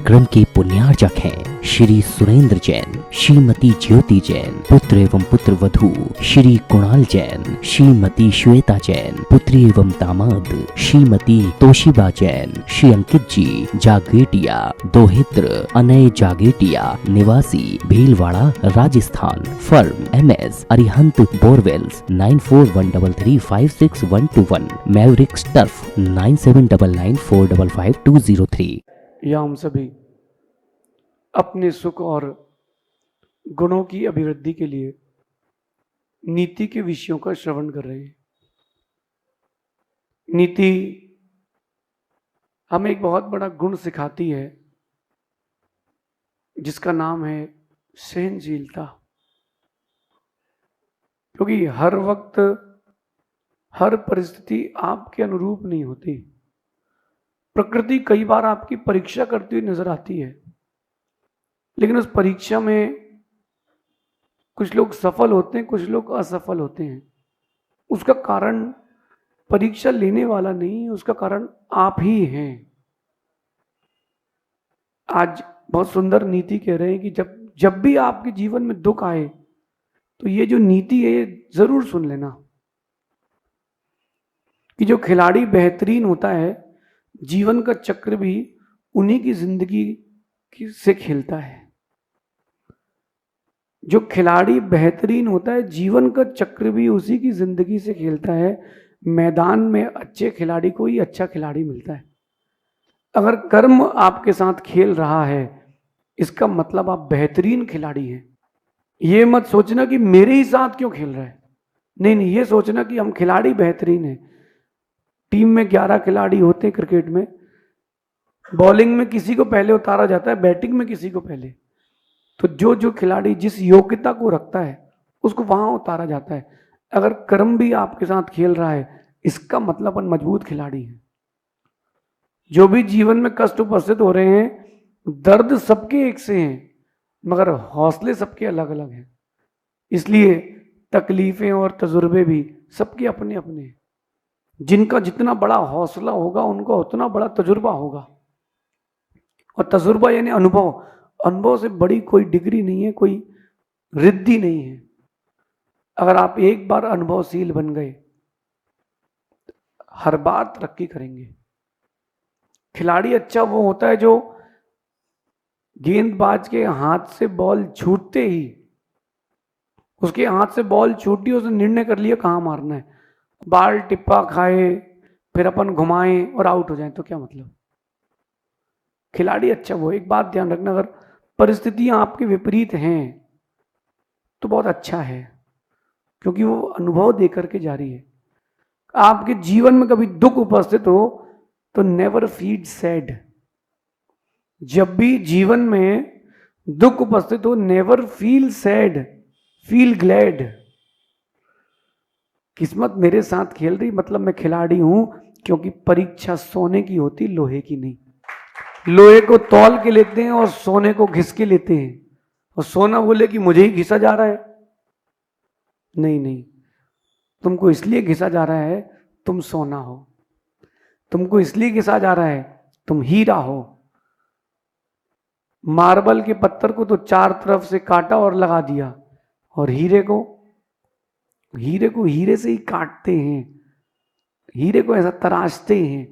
कार्यक्रम के पुण्यार्चक हैं श्री सुरेंद्र जैन, श्रीमती ज्योति जैन, पुत्र एवं पुत्र वधू श्री कुणाल जैन, श्रीमती श्वेता जैन, पुत्री एवं दामाद श्रीमती तोशिबा जैन, श्री अंकित जी जागेटिया, दोहित्र अनय जागेटिया, निवासी Bhilwara Rajasthan, firm MS Arihant borewells 9413356121, Mavericks turf 9799455203। या हम सभी अपने सुख और गुणों की अभिवृद्धि के लिए नीति के विषयों का श्रवण कर रहे हैं। नीति हमें एक बहुत बड़ा गुण सिखाती है जिसका नाम है सहनशीलता। क्योंकि हर वक्त हर परिस्थिति आपके अनुरूप नहीं होती। प्रकृति कई बार आपकी परीक्षा करती हुई नजर आती है, लेकिन उस परीक्षा में कुछ लोग सफल होते हैं, कुछ लोग असफल होते हैं। उसका कारण परीक्षा लेने वाला नहीं, उसका कारण आप ही हैं। आज बहुत सुंदर नीति कह रहे हैं कि जब भी आपके जीवन में दुख आए तो ये जो नीति है ये जरूर सुन लेना कि जो खिलाड़ी बेहतरीन होता है जीवन का चक्र भी उन्हीं की जिंदगी से खेलता है। जो खिलाड़ी बेहतरीन होता है जीवन का चक्र भी उसी की जिंदगी से खेलता है। मैदान में अच्छे खिलाड़ी को ही अच्छा खिलाड़ी मिलता है। अगर कर्म आपके साथ खेल रहा है इसका मतलब आप बेहतरीन खिलाड़ी हैं। ये मत सोचना कि मेरे ही साथ क्यों खेल रहा है, नहीं, ये सोचना कि हम खिलाड़ी बेहतरीन हैं। टीम में 11 खिलाड़ी होते हैं क्रिकेट में। बॉलिंग में किसी को पहले उतारा जाता है, बैटिंग में किसी को पहले। तो जो खिलाड़ी जिस योग्यता को रखता है उसको वहां उतारा जाता है। अगर कर्म भी आपके साथ खेल रहा है इसका मतलब अपन मजबूत खिलाड़ी हैं। जो भी जीवन में कष्ट उपस्थित हो रहे हैं, दर्द सबके एक से हैं मगर हौसले सबके अलग अलग हैं। इसलिए तकलीफें और तजुर्बे भी सबके अपने अपने हैं। जिनका जितना बड़ा हौसला होगा उनका उतना बड़ा तजुर्बा होगा। और तजुर्बा यानी अनुभव। अनुभव से बड़ी कोई डिग्री नहीं है, कोई रिद्धि नहीं है। अगर आप एक बार अनुभवशील बन गए हर बार तरक्की करेंगे। खिलाड़ी अच्छा वो होता है जो गेंदबाज के हाथ से बॉल छूटते ही, उसके हाथ से बॉल छूटी, उसने निर्णय कर लिया कहां मारना है। बाल टिप्पा खाए फिर अपन घुमाएं और आउट हो जाए तो क्या मतलब। खिलाड़ी अच्छा वो। एक बात ध्यान रखना, अगर परिस्थितियां आपके विपरीत हैं तो बहुत अच्छा है क्योंकि वो अनुभव देकर के जा रही है। आपके जीवन में कभी दुख उपस्थित हो तो नेवर फील सैड। जब भी जीवन में दुख उपस्थित हो never feel sad, feel glad. किस्मत मेरे साथ खेल रही मतलब मैं खिलाड़ी हूं, क्योंकि परीक्षा सोने की होती लोहे की नहीं। लोहे को तौल के लेते हैं और सोने को घिस के लेते हैं। और सोना बोले कि मुझे ही घिसा जा रहा है। नहीं, तुमको इसलिए घिसा जा रहा है तुम सोना हो। तुमको इसलिए घिसा जा रहा है तुम हीरा हो। मार्बल के पत्थर को तो चार तरफ से काटा और लगा दिया, और हीरे को हीरे से ही काटते हैं। हीरे को ऐसा तराशते हैं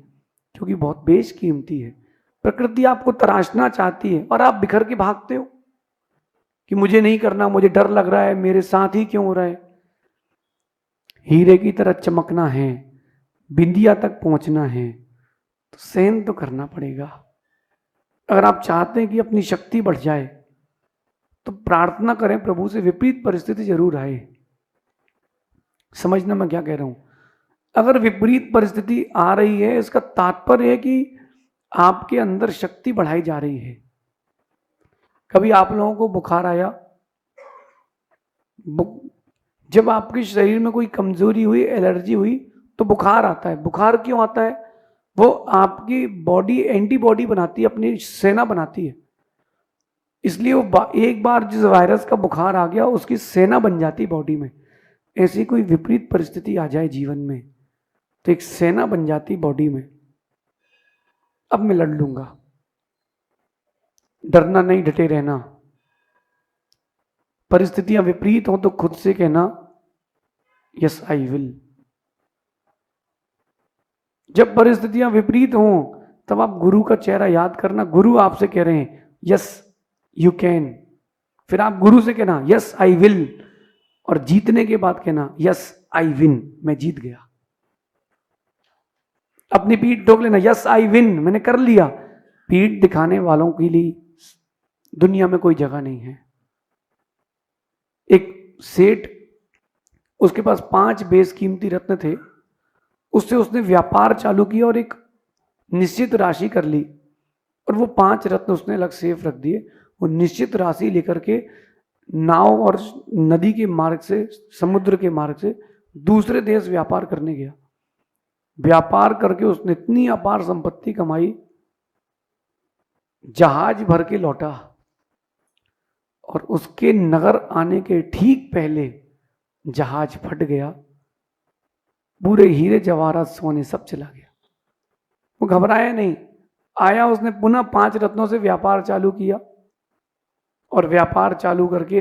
क्योंकि बहुत बेशकीमती है। प्रकृति आपको तराशना चाहती है और आप बिखर के भागते हो कि मुझे नहीं करना, मुझे डर लग रहा है, मेरे साथ ही क्यों हो रहा है। हीरे की तरह चमकना है, बिंदिया तक पहुंचना है तो सहन तो करना पड़ेगा। अगर आप चाहते हैं कि अपनी शक्ति बढ़ जाए तो प्रार्थना करें प्रभु से, विपरीत परिस्थिति जरूर आए। समझना मैं क्या कह रहा हूं। अगर विपरीत परिस्थिति आ रही है इसका तात्पर्य है कि आपके अंदर शक्ति बढ़ाई जा रही है। कभी आप लोगों को बुखार आया, जब आपके शरीर में कोई कमजोरी हुई, एलर्जी हुई तो बुखार आता है। बुखार क्यों आता है? वो आपकी बॉडी एंटीबॉडी बनाती है, अपनी सेना बनाती है। इसलिए वो एक बार जिस वायरस का बुखार आ गया उसकी सेना बन जाती है बॉडी में। ऐसी कोई विपरीत परिस्थिति आ जाए जीवन में तो एक सेना बन जाती बॉडी में। अब मैं लड़ लूंगा। डरना नहीं, डटे रहना। परिस्थितियां विपरीत हो तो खुद से कहना यस आई विल। जब परिस्थितियां विपरीत हो तब आप गुरु का चेहरा याद करना, गुरु आपसे कह रहे हैं यस यू कैन। फिर आप गुरु से कहना यस आई विल, और जीतने के बाद कहना यस आई विन, मैं जीत गया। अपनी पीठ ठोक लेना, यस आई विन, मैंने कर लिया। पीठ दिखाने वालों के लिए दुनिया में कोई जगह नहीं है। एक सेठ, उसके पास 5 बेशकीमती रत्न थे, उससे उसने व्यापार चालू किया और एक निश्चित राशि कर ली, और वो 5 रत्न उसने अलग सेफ रख दिए। वो निश्चित राशि लेकर के नाव और नदी के मार्ग से, समुद्र के मार्ग से दूसरे देश व्यापार करने गया। व्यापार करके उसने इतनी अपार संपत्ति कमाई, जहाज भर के लौटा, और उसके नगर आने के ठीक पहले जहाज फट गया, पूरे हीरे जवाहरात सोने सब चला गया। वो घबराया नहीं, आया, उसने पुनः 5 रत्नों से व्यापार चालू किया, और व्यापार चालू करके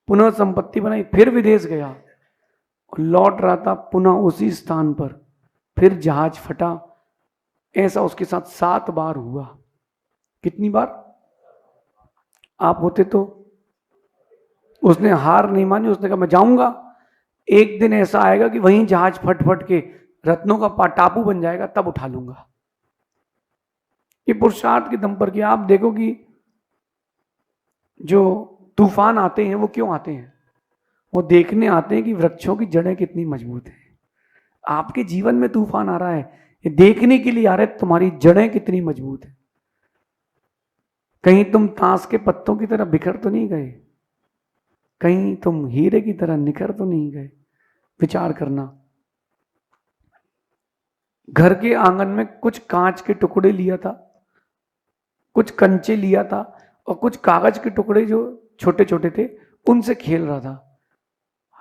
पुनः संपत्ति बनाई, फिर विदेश गया, और लौट रहा था पुनः उसी स्थान पर, फिर जहाज फटा। ऐसा उसके साथ 7 बार हुआ। कितनी बार? आप होते तो? उसने हार नहीं मानी, उसने कहा मैं जाऊंगा, एक दिन ऐसा आएगा कि वहीं जहाज फट फट के रत्नों का टापू बन जाएगा, तब उठा लूंगा। ये पुरुषार्थ के दम पर कि आप देखो कि जो तूफान आते हैं वो क्यों आते हैं? वो देखने आते हैं कि वृक्षों की जड़ें कितनी मजबूत हैं। आपके जीवन में तूफान आ रहा है, ये देखने के लिए आ रहा है तुम्हारी जड़ें कितनी मजबूत है। कहीं तुम ताश के पत्तों की तरह बिखर तो नहीं गए, कहीं तुम हीरे की तरह निखर तो नहीं गए। विचार करना। घर के आंगन में कुछ कांच के टुकड़े लिया था, कुछ कंचे लिया था, और कुछ कागज के टुकड़े जो छोटे छोटे थे उनसे खेल रहा था।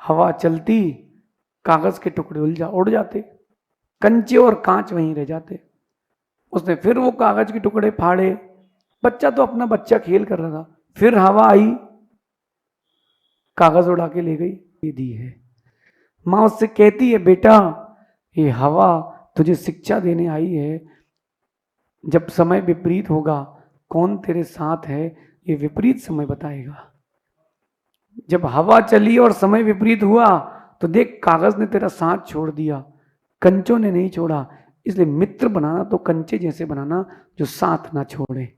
हवा चलती, कागज के टुकड़े उड़ जाते, कंचे और कांच वहीं रह जाते। उसने फिर वो कागज के टुकड़े फाड़े, बच्चा तो अपना बच्चा खेल कर रहा था, फिर हवा आई, कागज उड़ा के ले गई। ये दी है माँ, उससे कहती है बेटा ये हवा तुझे शिक्षा देने आई है, जब समय विपरीत होगा कौन तेरे साथ है ये विपरीत समय बताएगा। जब हवा चली और समय विपरीत हुआ तो देख कागज ने तेरा साथ छोड़ दिया, कंचों ने नहीं छोड़ा। इसलिए मित्र बनाना तो कंचे जैसे बनाना जो साथ ना छोड़े,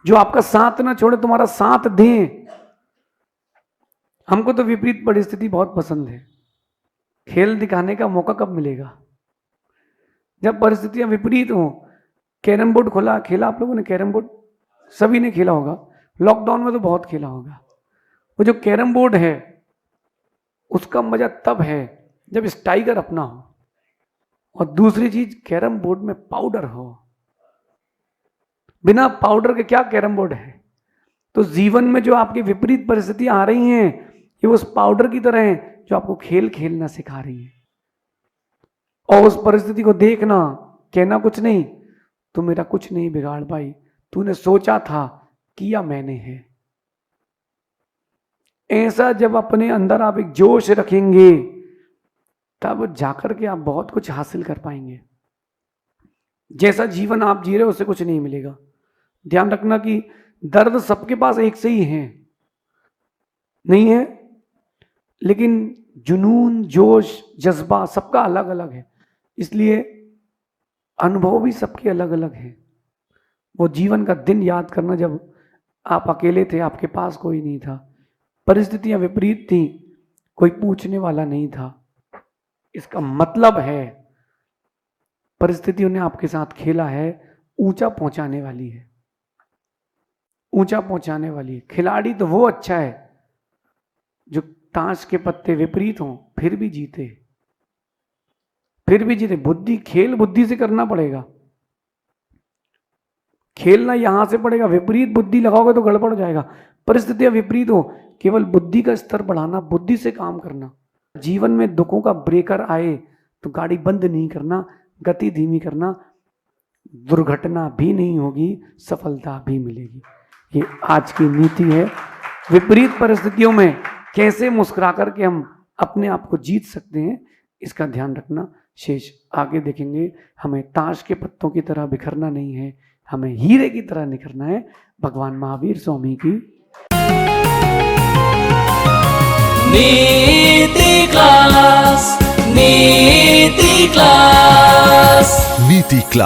जो आपका साथ ना छोड़े, तुम्हारा साथ दें। हमको तो विपरीत परिस्थिति बहुत पसंद है। खेल दिखाने का मौका कब मिलेगा? जब परिस्थितियां विपरीत हो। कैरम बोर्ड खोला, खेला आप लोगों ने कैरम बोर्ड? सभी ने खेला होगा, लॉकडाउन में तो बहुत खेला होगा। वो जो कैरम बोर्ड है उसका मजा तब है जब स्टाइगर अपना हो, और दूसरी चीज कैरम बोर्ड में पाउडर हो। बिना पाउडर के क्या कैरम बोर्ड है? तो जीवन में जो आपकी विपरीत परिस्थितियां आ रही हैं ये उस पाउडर की तरह है जो आपको खेल खेलना सिखा रही है। और उस परिस्थिति को देखना, कहना कुछ नहीं, तू मेरा कुछ नहीं बिगाड़ पाई, तूने सोचा था किया मैंने है। ऐसा जब अपने अंदर आप एक जोश रखेंगे तब जाकर के आप बहुत कुछ हासिल कर पाएंगे। जैसा जीवन आप जी रहे हो उससे कुछ नहीं मिलेगा। ध्यान रखना कि दर्द सबके पास एक से ही है, नहीं है, लेकिन जुनून, जोश, जज्बा सबका अलग अलग है। इसलिए अनुभव भी सबके अलग अलग हैं। वो जीवन का दिन याद करना जब आप अकेले थे, आपके पास कोई नहीं था, परिस्थितियां विपरीत थी, कोई पूछने वाला नहीं था। इसका मतलब है परिस्थितियों ने आपके साथ खेला है, ऊंचा पहुंचाने वाली है, ऊंचा पहुंचाने वाली है। खिलाड़ी तो वो अच्छा है जो ताश के पत्ते विपरीत हों फिर भी जीते, फिर भी जीते। बुद्धि, खेल बुद्धि से करना पड़ेगा, खेलना यहां से पड़ेगा। विपरीत बुद्धि लगाओगे तो गड़बड़ हो जाएगा। परिस्थितियां विपरीत हो, केवल बुद्धि का स्तर बढ़ाना, बुद्धि से काम करना। जीवन में दुखों का ब्रेकर आए तो गाड़ी बंद नहीं करना, गति धीमी करना, दुर्घटना भी नहीं होगी, सफलता भी मिलेगी। ये आज की नीति है। विपरीत परिस्थितियों में कैसे मुस्कुरा करके हम अपने आप को जीत सकते हैं, इसका ध्यान रखना। शेष आगे देखेंगे। हमें ताश के पत्तों की तरह बिखरना नहीं है, हमें हीरे की तरह निखरना है। भगवान महावीर स्वामी की नीति क्लास, नीति क्लास, नीति क्लास।